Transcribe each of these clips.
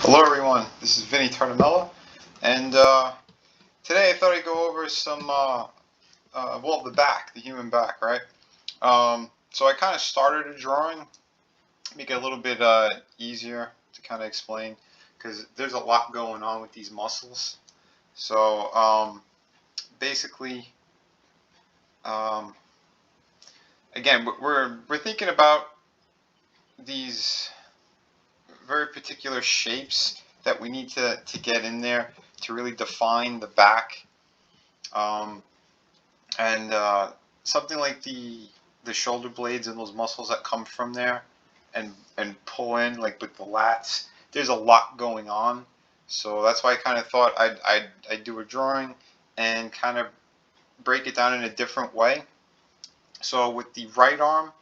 Hello everyone, this is vinnieart Mella, and today I thought I'd go over some, well, the human back, right? So I kind of started a drawing, make it a little bit easier to kind of explain, because there's a lot going on with these muscles. So basically, um, again, we're thinking about these very particular shapes that we need to get in there to really define the back. And something like the shoulder blades and those muscles that come from there and pull in, like with the lats, there's a lot going on. So that's why I kind of thought I'd do a drawing and kind of break it down in a different way. So with the right arm,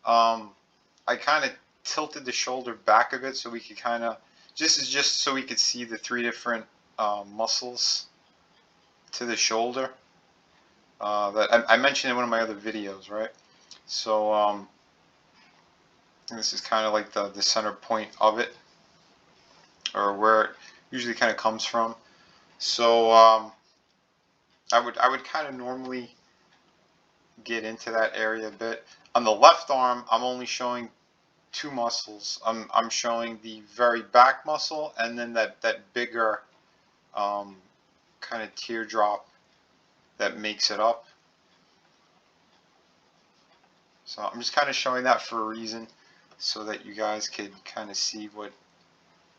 I kind of tilted the shoulder back a bit so we could kind of, just so we could see the three different muscles to the shoulder that I mentioned in one of my other videos, right? So this is kind of like the center point of it, or where it usually kind of comes from. So I would kind of normally get into that area a bit. On the left arm, I'm only showing two muscles. I'm showing the very back muscle and then that bigger kind of teardrop that makes it up. So I'm just kind of showing that for a reason, so that you guys could kind of see what.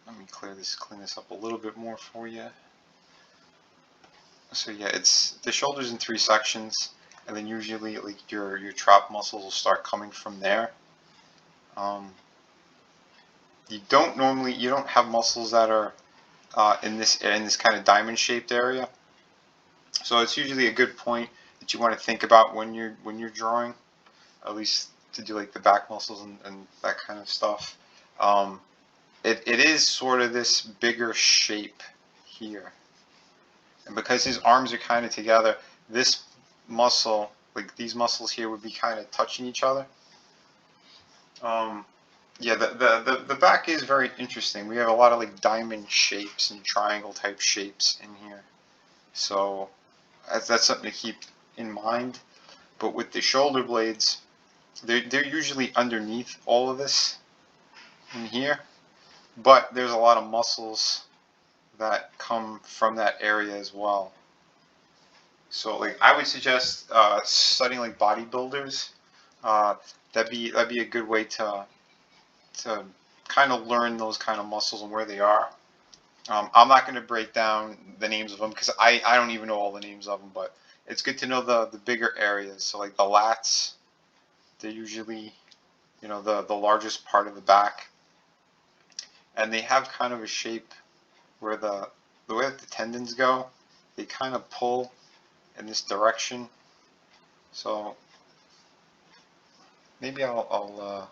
Let me clean this up a little bit more for you. So yeah, it's the shoulders in three sections, and then usually like your trap muscles will start coming from there. You don't have muscles that are in this kind of diamond shaped area. So it's usually a good point that you want to think about when you're drawing, at least to do like the back muscles and that kind of stuff. It is sort of this bigger shape here, and because his arms are kind of together, this muscle, like these muscles here, would be kind of touching each other. Yeah, the back is very interesting. We have a lot of like diamond shapes and triangle type shapes in here, so that's something to keep in mind. But with the shoulder blades, they're usually underneath all of this in here, but there's a lot of muscles that come from that area as well. So like I would suggest studying like bodybuilders. That'd be a good way to kind of learn those kind of muscles and where they are. I'm not going to break down the names of them because I don't even know all the names of them, but it's good to know the bigger areas. So like the lats, they're usually, the largest part of the back, and they have kind of a shape where the way that the tendons go, they kind of pull in this direction. So maybe I'll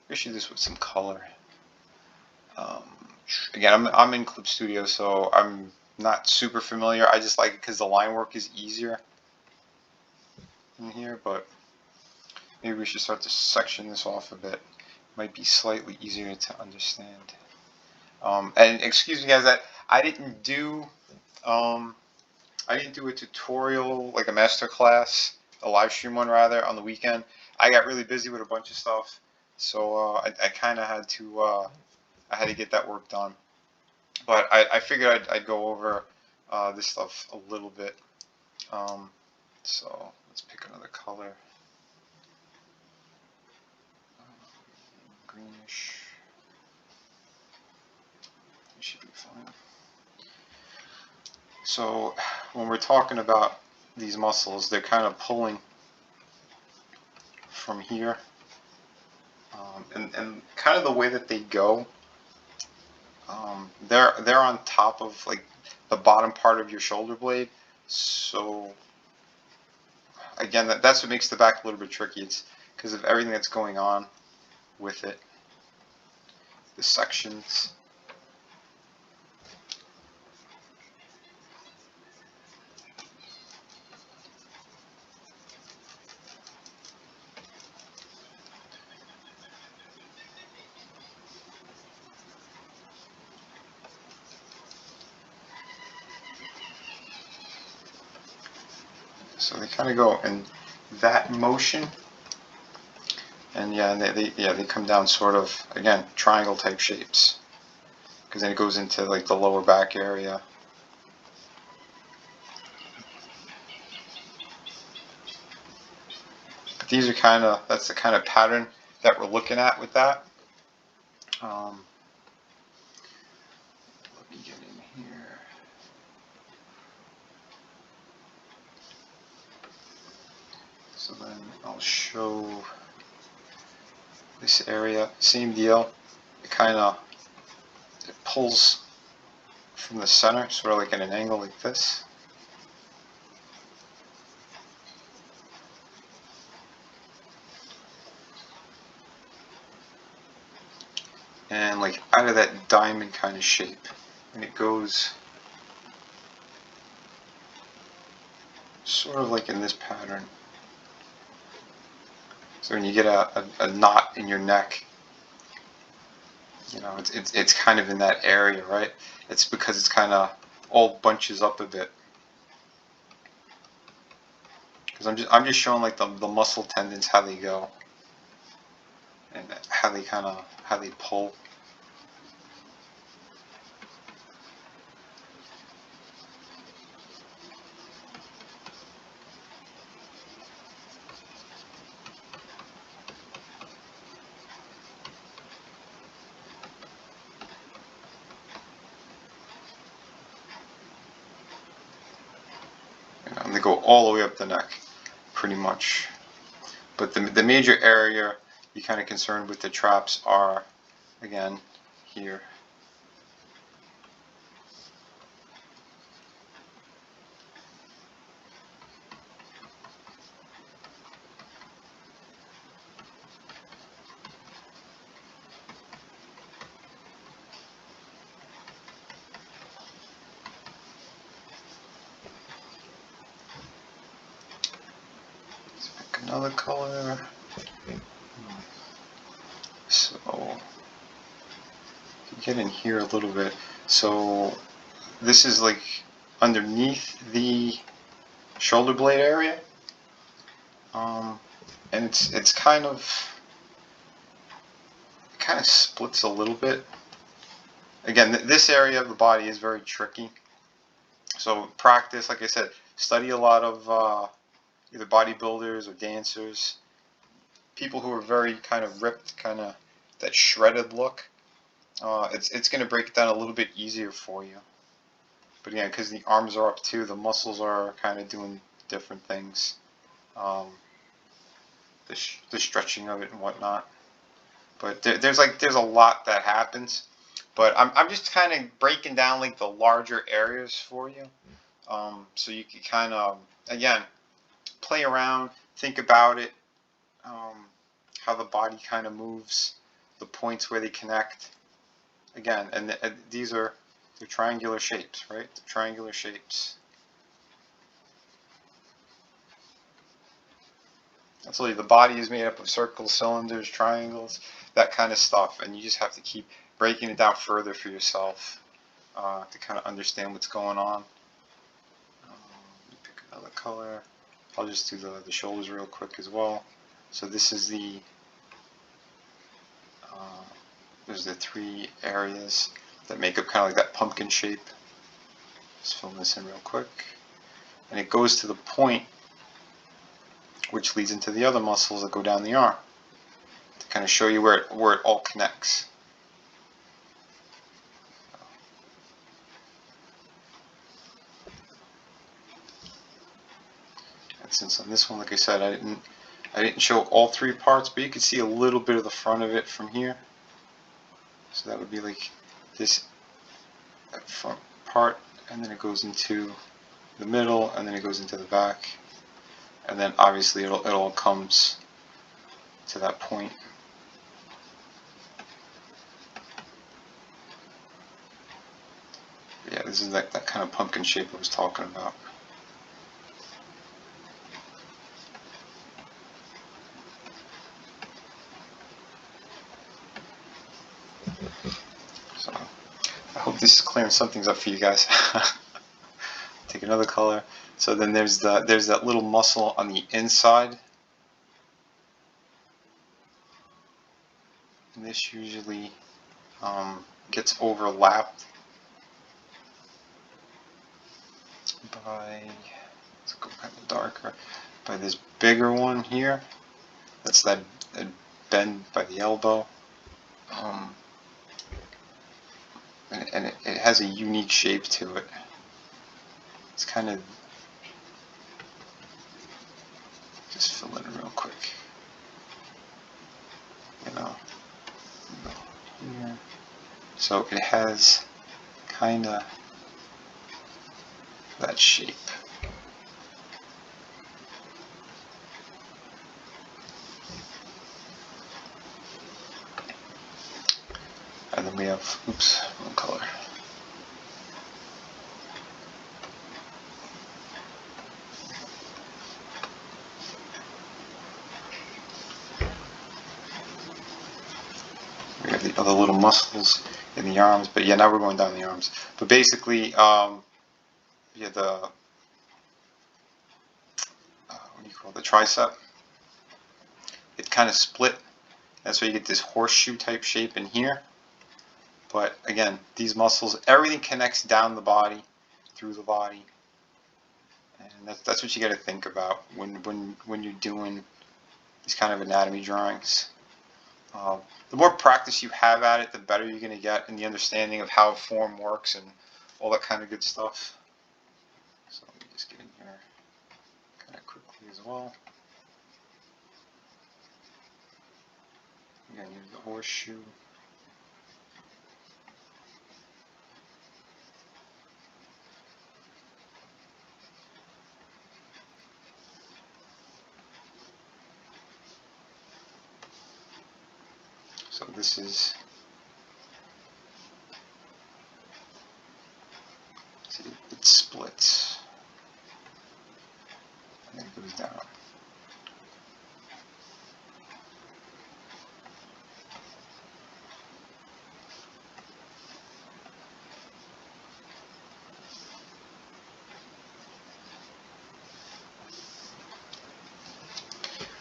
issue this with some color. Again, I'm in Clip Studio, so I'm not super familiar. I just like it because the line work is easier in here, but maybe we should start to section this off a bit. Might be slightly easier to understand. And excuse me guys, that I didn't do a tutorial, like a master class, a live stream one rather, on the weekend. I got really busy with a bunch of stuff, so I kind of had to get that work done. But I figured I'd go over this stuff a little bit. So let's pick another color. Greenish. It should be fine. So when we're talking about these muscles, they're kind of pulling from here, and kind of the way that they go, they're on top of like the bottom part of your shoulder blade. So again, that's what makes the back a little bit tricky. It's because of everything that's going on with it, the sections. So they kind of go in that motion, and yeah, they come down sort of, again, triangle type shapes, because then it goes into like the lower back area. But these are kind of, that's the kind of pattern that we're looking at with that. Let me get in here. So then I'll show this area, same deal. It kind of, it pulls from the center, sort of like at an angle like this. And like out of that diamond kind of shape. And it goes sort of like in this pattern. So when you get a knot in your neck, you know, it's kind of in that area, right? It's because it's kind of all bunches up a bit. Because I'm just showing like the muscle tendons, how they go, and how they pull. And they go all the way up the neck, pretty much. But the major area you're kind of concerned with the traps are, again, here. Another color. So get in here a little bit. So this is like underneath the shoulder blade area, and it's kind of splits a little bit. Again, this area of the body is very tricky. So practice, like I said, study a lot of either bodybuilders or dancers, people who are very kind of ripped, kind of that shredded look. It's going to break it down a little bit easier for you. But again, because the arms are up too, the muscles are kind of doing different things. The stretching of it and whatnot. But there's a lot that happens. But I'm just kind of breaking down like the larger areas for you, so you can kind of, again, play around, think about it, how the body kind of moves, the points where they connect. Again, and these are the triangular shapes, right? The triangular shapes. Absolutely, the body is made up of circles, cylinders, triangles, that kind of stuff, and you just have to keep breaking it down further for yourself to kind of understand what's going on. Let me pick another color. I'll just do the shoulders real quick as well. So this is there's the three areas that make up kind of like that pumpkin shape. Just fill this in real quick. And it goes to the point which leads into the other muscles that go down the arm to kind of show you where it all connects. And since on this one, like I said, I didn't show all three parts, but you can see a little bit of the front of it from here. So that would be like that front part, and then it goes into the middle, and then it goes into the back, and then obviously it all comes to that point. But yeah, this is that kind of pumpkin shape I was talking about. So I hope this is clearing some things up for you guys. take another color. So then there's that little muscle on the inside, and this usually gets overlapped by, let's go kind of darker, by this bigger one here. That's that bend by the elbow. And it has a unique shape to it. It's kind of, just fill it in real quick, you know, here. So it has kind of that shape. And then we have, oops, wrong color. We have the other little muscles in the arms, but yeah, now we're going down the arms. But basically, yeah, the, what do you call it, the tricep, it kind of split. That's why you get this horseshoe type shape in here. But again, these muscles, everything connects down the body, through the body, and that's what you got to think about when you're doing these kind of anatomy drawings. The more practice you have at it, the better you're going to get in the understanding of how form works and all that kind of good stuff. So let me just get in here kind of quickly as well. Again, here's the horseshoe. So this is, see, it splits and then it goes down.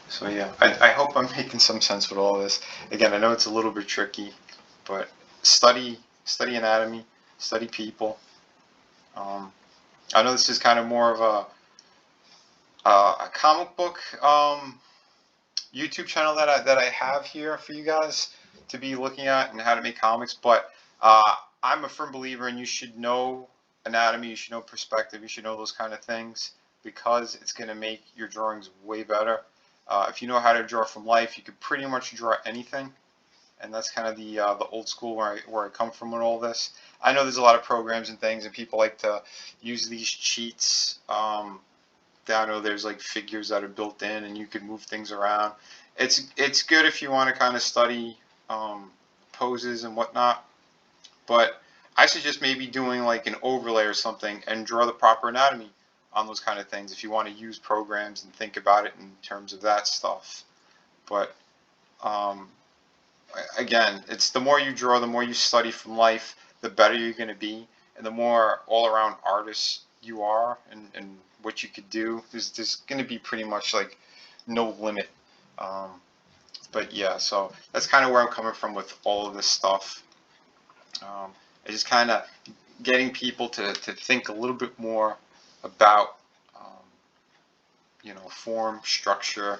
So yeah, I hope I'm making some sense with all this. Again, I know it's a little bit tricky, but study anatomy, study people. I know this is kind of more of a comic book YouTube channel that I have here for you guys to be looking at and how to make comics, but I'm a firm believer in you should know anatomy, you should know perspective, you should know those kind of things, because it's going to make your drawings way better. If you know how to draw from life, you could pretty much draw anything, and that's kind of the old school where I come from with all this. I know there's a lot of programs and things, and people like to use these cheats. I know there's like figures that are built in, and you can move things around. It's good if you want to kind of study poses and whatnot, but I suggest maybe doing like an overlay or something and draw the proper anatomy on those kind of things if you want to use programs and think about it in terms of that stuff. But again, it's the more you draw, the more you study from life, the better you're going to be, and the more all-around artist you are, and what you could do. There's going to be pretty much like no limit. But yeah, so that's kind of where I'm coming from with all of this stuff. It's just kind of getting people to think a little bit more about you know, form, structure,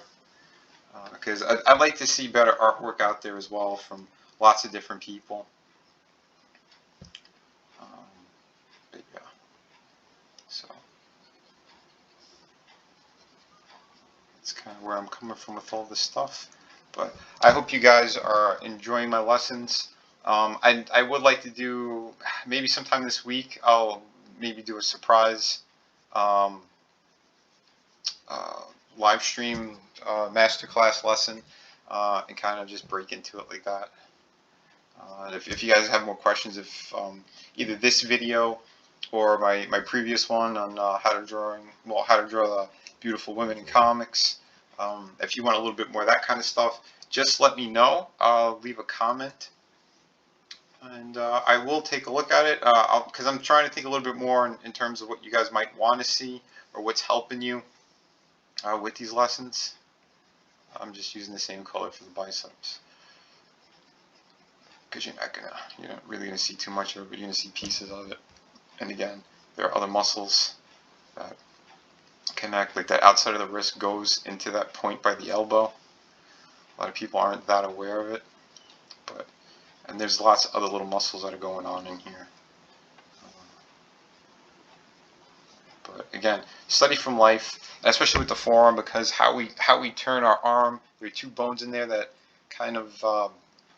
because I'd like to see better artwork out there as well from lots of different people. But yeah, so that's kind of where I'm coming from with all this stuff. But I hope you guys are enjoying my lessons. I would like to do, maybe sometime this week, I'll maybe do a surprise live stream masterclass lesson and kind of just break into it like that. If you guys have more questions, if either this video or my previous one on how to draw the beautiful women in comics, if you want a little bit more of that kind of stuff, just let me know. Leave a comment. and I will take a look at it because I'm trying to think a little bit more in terms of what you guys might want to see or what's helping you with these lessons. I'm just using the same color for the biceps because you're not really gonna see too much of it, but you're gonna see pieces of it. And again, there are other muscles that connect, like that outside of the wrist goes into that point by the elbow. A lot of people aren't that aware of it, and there's lots of other little muscles that are going on in here. But again, study from life, especially with the forearm, because how we turn our arm, there are two bones in there that kind of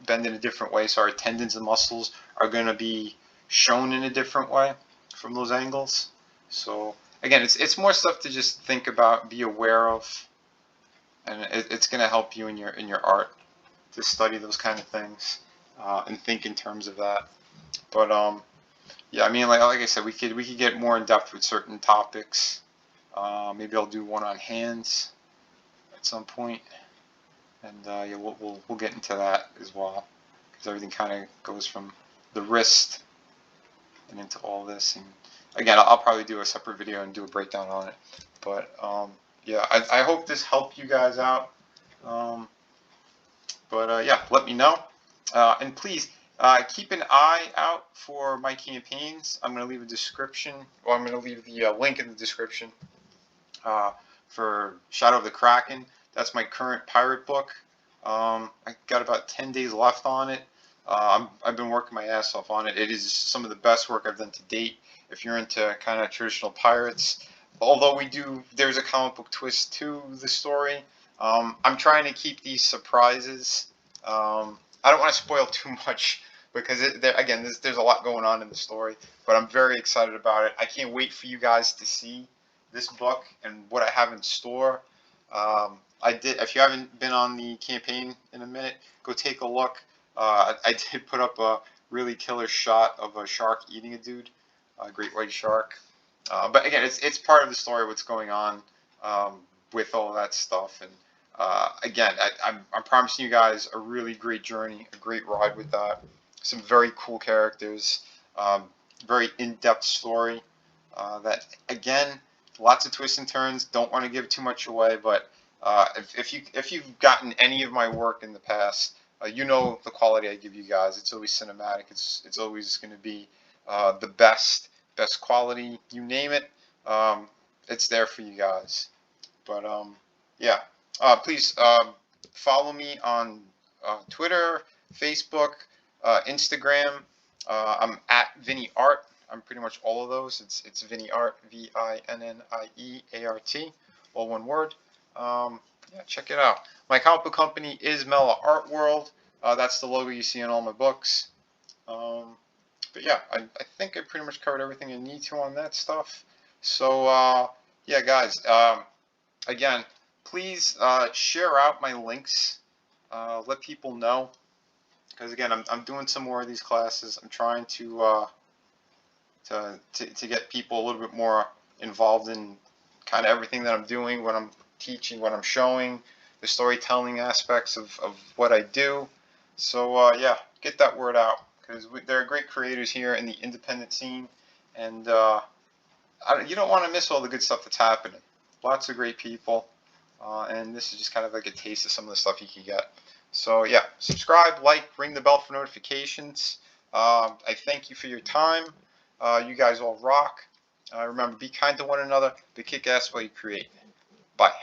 bend in a different way, so our tendons and muscles are going to be shown in a different way from those angles. So again, it's more stuff to just think about, be aware of, and it's going to help you in your art to study those kind of things and think in terms of that. But yeah, I mean, like I said, we could get more in depth with certain topics. Maybe I'll do one on hands at some point, and yeah, we'll get into that as well, because everything kind of goes from the wrist and into all this. And again, I'll probably do a separate video and do a breakdown on it. But yeah, I hope this helped you guys out. But yeah, let me know, and please. Keep an eye out for my campaigns. I'm going to leave a description, or I'm going to leave the link in the description for Shadow of the Kraken. That's my current pirate book. I got about 10 days left on it. I've been working my ass off on it. It is some of the best work I've done to date. If you're into kind of traditional pirates, although there's a comic book twist to the story. I'm trying to keep these surprises. I don't want to spoil too much, because again, there's a lot going on in the story, but I'm very excited about it. I can't wait for you guys to see this book and what I have in store. If you haven't been on the campaign in a minute, go take a look. I did put up a really killer shot of a shark eating a dude, a great white shark. But again, it's part of the story, what's going on with all that stuff. And again, I'm promising you guys a really great journey, a great ride with that. Some very cool characters, very in-depth story. That again, lots of twists and turns. Don't want to give too much away, but if you've gotten any of my work in the past, you know the quality I give you guys. It's always cinematic. It's always going to be the best quality. You name it, it's there for you guys. But yeah, please follow me on Twitter, Facebook, Instagram. I'm at vinnieart. I'm pretty much all of those. It's vinnieart, VINNIEART, all one word. Yeah, check it out. My comic book company is Mella Art World. That's the logo you see on all my books. But yeah, I think I pretty much covered everything I need to on that stuff. So yeah, guys, again, please share out my links. Let people know, because again, I'm doing some more of these classes. I'm trying to get people a little bit more involved in kind of everything that I'm doing, what I'm teaching, what I'm showing, the storytelling aspects of what I do. So yeah, get that word out, because there are great creators here in the independent scene, and you don't want to miss all the good stuff that's happening. Lots of great people, and this is just kind of like a taste of some of the stuff you can get. So yeah, subscribe, like, ring the bell for notifications. I thank you for your time. You guys all rock. Remember, be kind to one another, but kick ass while you create. Bye.